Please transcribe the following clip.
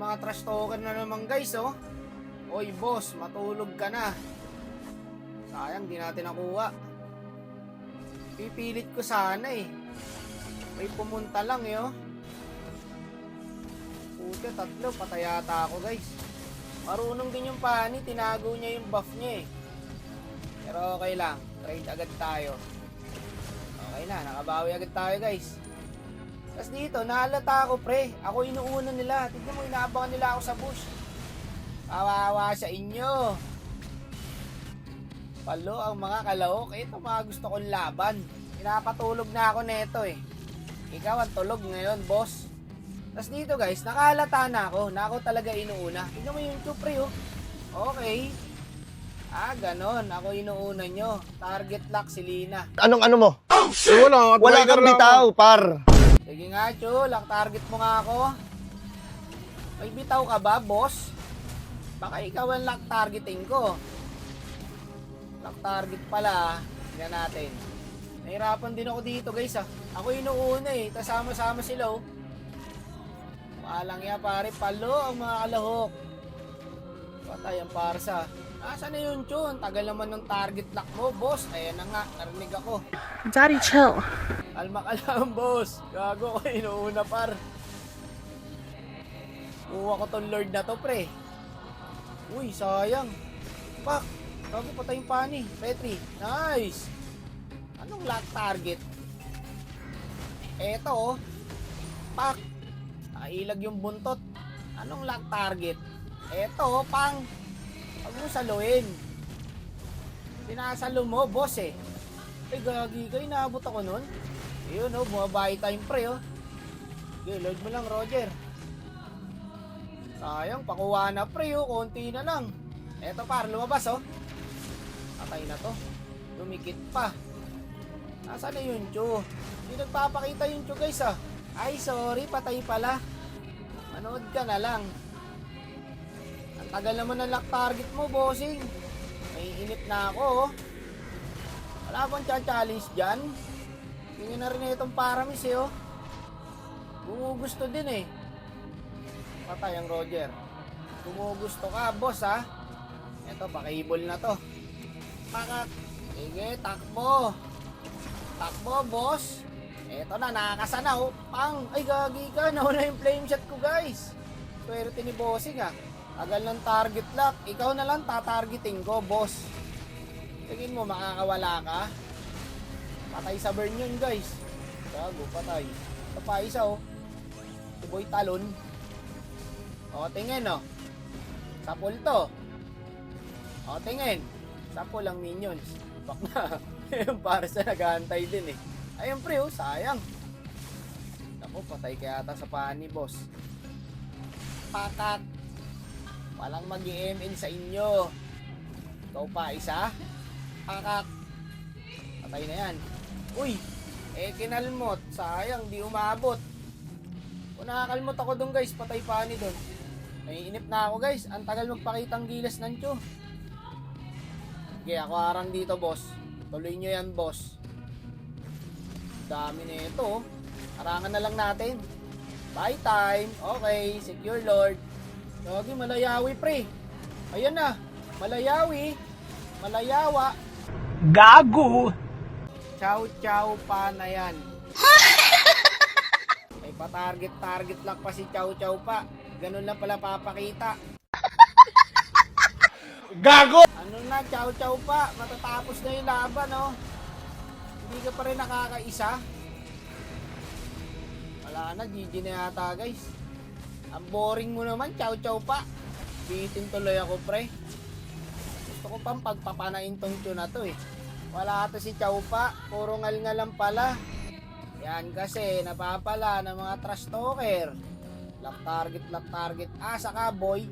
mga trash talker na naman guys, oh. Oy boss, matulog ka na. Sayang, di natin nakuha. Pipilit ko sana eh. May pumunta lang eh, oh. Puti, tatlo, patay yata ako guys. Marunong din yung pani, tinago niya yung buff niya eh. Pero okay lang, trade agad tayo. Okay na, nakabawi agad tayo guys. Tapos dito, nahalata ako pre. Ako inuuna nila. Tignan mo, inaabangan nila ako sa bush. Kawawa sa inyo. Palo ang mga kalahok. Ito mga gusto kong laban. Pinapatulog na ako neto eh. Ikaw ang tulog ngayon, boss. Tapos dito guys, nakahalata na ako. Na ako talaga inuuna. Tignan mo yung pre oh. Okay. Ganon. Ako inuuna nyo. Target lock si Lina. Anong ano mo? Oh, shit! Wala kang bitaw, par. Sige nga, Chu. Lock target mo nga ako. May bitaw ka ba, boss? Baka ikaw ang lock targeting ko. Lock target pala. Tingnan natin. Nahirapan din ako dito, guys, ah. Ako inuuna eh. Kasama-sama sila, oh. Maalang ya, pare. Palo ang mga kalahok. Patay ang parsa. Nasaan na yun, Chu? Ang tagal naman ng target lock mo, boss. Ayan na nga. Narinig ako. Daddy, chill. Alma ka lang, boss. Gago ko, inuuna par. Kuha ko tong lord na to, pre. Uy, sayang. Pak, gago patay yung pani. Petri, nice. Anong lock target? Eto, oh. Pak, nailag yung buntot. Anong lock target? Eto, oh, pang. Huwag mo saluin. Sinasalo mo, boss eh. Ay, gagi ka, inaabot ako nun. Ayun, oh, bumabahay tayong pre, oh. Okay, load mo lang, Roger. Sayang, pakuha na pre, oh. Konti na lang. Eto, par, lumabas, oh. Patay na to. Lumikit pa. Nasaan na yun, Chu? Hindi nagpapakita yun, Chu, guys, ah. Ay, sorry, patay pala. Manood ka na lang. Ang tagal naman ng lock target mo, bossing. May inip na ako, oh. Wala bang challenge dyan? Tingin na rin itong paramis eh, oh. Gumugusto din eh. Patay ang Roger. Gumugusto ka, boss, ha. Eto, pakibol na to. Pakak. Sige, takbo. Takbo, boss. Eto na, nakakasana, oh. Pang. Ay, gagi ka. Nauna yung flame shot ko, guys. Swerte ni bossing, ha. Tagal ng target lock. Ikaw na lang tatargeting ko, boss. Tingin mo, makakawala ka? Patay sa burn yun, guys. Gago, patay. Ito pa isa, oh. Tuboy talon. O, tingin, oh. Sapul to. O, tingin. Sapul ang minions. Bak na. Yung para sa naghahantay din, eh. Ayun, pre, oh. Sayang. Ako, patay kaya ata sa pani, boss. Patak. Walang mag-i-MN sa inyo. Ikaw pa, isa. Pakak. Patay na yan. Uy, kinalmot. Sayang, di umabot. Kung nakakalmot ako dun, guys, patay pani dun. Naiinip na ako, guys. Ang tagal magpakitang gilas ng Chu. Okay, ako harang dito, boss. Tuloy nyo yan, boss. Dami na ito, oh. Harangan na lang natin. Buy time. Okay, secure lord. Lagi, malayawi, pre. Ayan na. Malayawi. Malayawa. Gago! Chow-chow pa na yan. May pa-target lang pa si chow-chow pa. Ganun lang pala papakita. Gago! Ano na, chow-chow pa. Matatapos na yung laban, oh. Hindi ka pa rin nakakaisa. Wala na, GG na yata, guys. Ang boring mo naman, chow-chow pa. Bitin tuloy ako, pre. Gusto ko pang pagpapanain tong tune na to, eh. Wala ata si Chow pa. Puro ngal-ngal lang pala. Yan kasi, napapala ng mga trash talker. Lock target. Asa ka, boy.